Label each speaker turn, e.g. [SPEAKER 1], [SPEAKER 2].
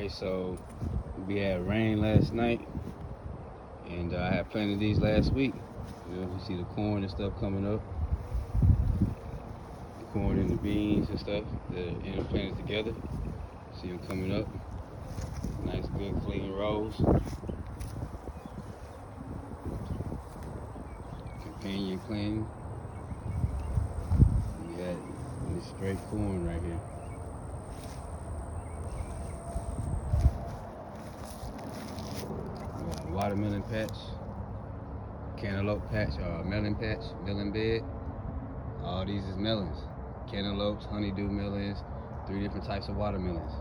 [SPEAKER 1] Alright, so we had rain last night, and I had planted these last week. You see the corn and stuff coming up, the corn and the beans and stuff, the planted together. See them coming up. Nice, good, clean rows. Companion planting. We got this straight corn right here. Watermelon patch, cantaloupe patch, melon patch, melon bed. All these is melons. Cantaloupes, honeydew melons, 3 different types of watermelons.